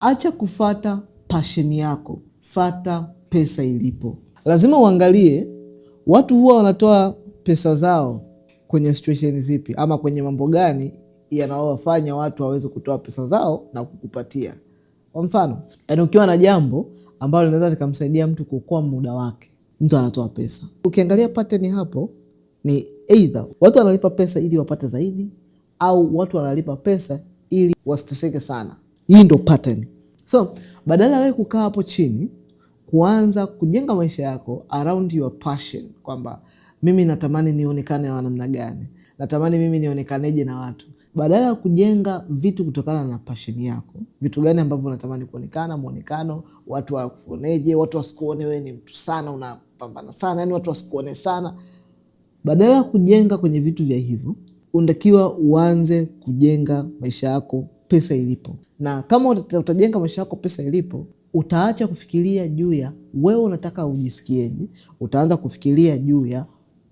Acha kufata passion yako, fata pesa ilipo. Lazima uangalie watu huwa wanatoa pesa zao kwenye situation zipi, ama kwenye mambo gani yanayowafanya watu waweze kutoa pesa zao na kukupatia. Kwa mfano, ukiwa na jambo ambalo linaweza likamsaidia mtu kuokoa muda wake, mtu anatoa pesa. Ukiangalia pattern hapo ni either watu wanalipa pesa ili wapate zaidi, au watu wanalipa pesa ili wasiteseke sana. Hii ndo pattern. So, badala wewe kukaa hapo chini kuanza kujenga maisha yako around your passion, kwamba mimi natamani nionekane wa namna gani, natamani mimi nionekaneje na watu. Badala ya kujenga vitu kutokana na passion yako, vitu gani ambavyo unatamani kuonekana, muonekano, watu wakuoneje, watu wasikuone wewe ni mtu sana, unapambana sana, yani watu wasikuone sana. Badala ya kujenga kwenye vitu vya hivyo, unatakiwa uanze kujenga maisha yako pesa ilipo. Na kama utajenga maisha yako pesa ilipo, utaacha kufikiria juu ya wewe unataka ujisikieje, utaanza kufikiria juu ya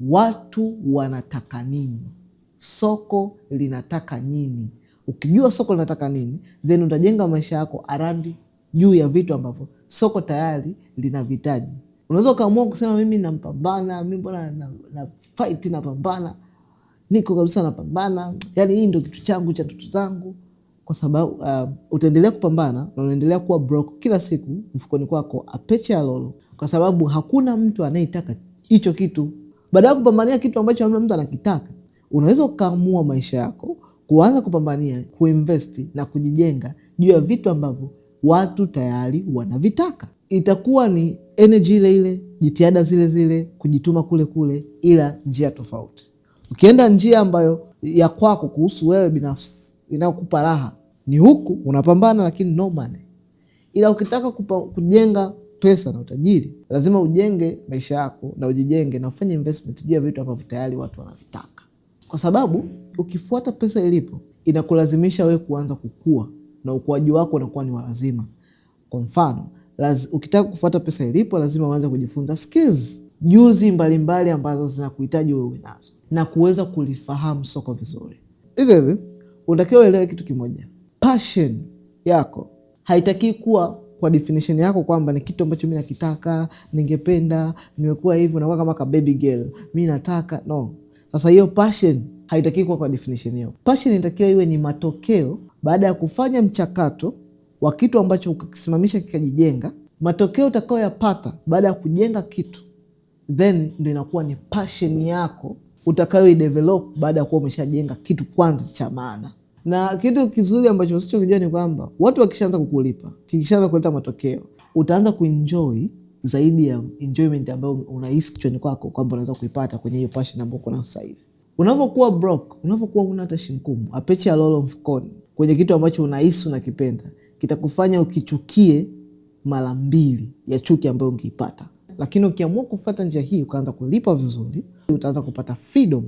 watu wanataka nini, soko linataka nini. Ukijua soko linataka nini, then utajenga maisha yako around juu ya vitu ambavyo soko tayari linavihitaji. Unaweza kaamua kusema mimi napambana, mimi mbona na fight napambana, niko kabisa napambana, yani hii ndio kitu changu cha ndoto zangu. Kwa sababu utaendelea kupambana na unaendelea kuwa broke kila siku, mfukoni kwako apeche ya lolo, kwa sababu hakuna mtu anayetaka hicho kitu. Badala ya kupambania kitu ambacho hamna mtu anakitaka, unaweza ukaamua maisha yako kuanza kupambania, kuinvest na kujijenga juu ya vitu ambavyo watu tayari wanavitaka. Itakuwa ni energy ile ile, jitihada zile zile, kujituma kule kule, ila njia tofauti. Ukienda njia ambayo ya kwako kuhusu wewe binafsi inayokupa raha, ni huku unapambana lakini no money. Ila ukitaka kujenga pesa na utajiri, lazima ujenge maisha yako na ujijenge na ufanye investment juu ya vitu ambavyo tayari watu wanavitaka. Kwa sababu ukifuata pesa ilipo, inakulazimisha wewe kuanza kukua na ukuaji wako unakuwa ni lazima. Kwa mfano, ukitaka kufuata pesa ilipo, lazima uanze kujifunza skills, juzi mbalimbali ambazo zinakuhitaji wewe nazo, na kuweza kulifahamu soko vizuri. Hivi unatakiwa uelewe kitu kimoja. Passion yako haitaki kuwa kwa definition yako kwamba ni kitu ambacho mimi nakitaka, ningependa, nimekuwa hivyo na kama baby girl, mimi nataka. No. Sasa hiyo passion haitaki kuwa kwa definition hiyo. Passion inatakiwa iwe ni matokeo baada ya kufanya mchakato wa kitu ambacho ukisimamisha kikajijenga. Matokeo utakayoyapata baada ya kujenga kitu, then ndio inakuwa ni passion yako utakayoidevelop baada ya kuwa umeshajenga kitu kwanza cha maana. Na kitu kizuri ambacho usichokijua ni kwamba watu wakishaanza kukulipa, kikishaanza kuleta matokeo, utaanza kuenjoy zaidi ya enjoyment ambayo unahisi kichwani kwako kwamba unaweza kuipata kwenye hiyo passion ambayo uko nayo sasa hivi. Unapokuwa broke, unapokuwa huna hata shilingi, apeche ya lolo mfukoni kwenye kitu ambacho unahisi unakipenda, kitakufanya ukichukie mara mbili ya chuki ambayo ungeipata. Lakini ukiamua kufuata njia hii, ukaanza kulipa vizuri, utaanza kupata freedom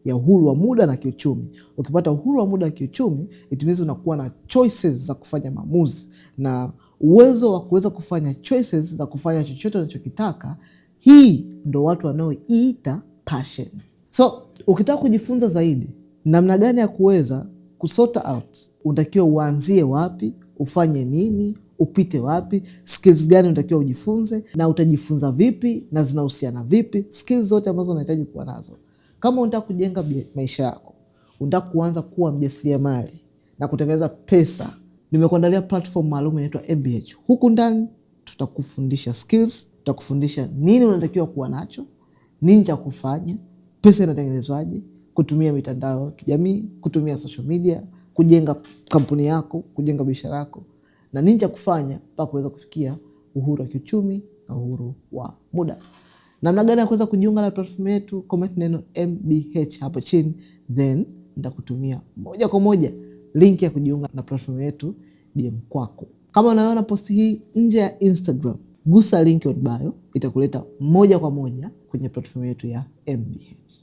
ya uhuru wa muda na kiuchumi. Ukipata uhuru wa muda na kiuchumi, it means unakuwa na choices za kufanya maamuzi na uwezo wa kuweza kufanya choices za kufanya chochote unachokitaka. Hii ndo watu wanaoiita passion. So, ukitaka kujifunza zaidi namna gani ya kuweza kusort out, unatakiwa uanzie wapi, ufanye nini, upite wapi, skills gani unatakiwa ujifunze, na utajifunza vipi na zinahusiana vipi, skills zote ambazo unahitaji kuwa nazo. Kama unataka kujenga maisha yako, unataka kuanza kuwa mjasiriamali na kutengeneza pesa, nimekuandalia platform maalum inaitwa MBH. Huku ndani tutakufundisha skills, tutakufundisha nini unatakiwa kuwa nacho, nini cha kufanya, pesa inatengenezwaje, kutumia mitandao ya kijamii, kutumia social media, kujenga kampuni yako, kujenga biashara yako, na nini cha kufanya mpaka kuweza kufikia uhuru wa kiuchumi na uhuru wa muda. Namna gani ya kuweza kujiunga na platform yetu? Comment neno MBH hapo chini, then nitakutumia moja kwa moja link ya kujiunga na platform yetu DM kwako. Kama unaona posti hii nje ya Instagram, gusa link on bio, itakuleta moja kwa moja kwenye platform yetu ya MBH.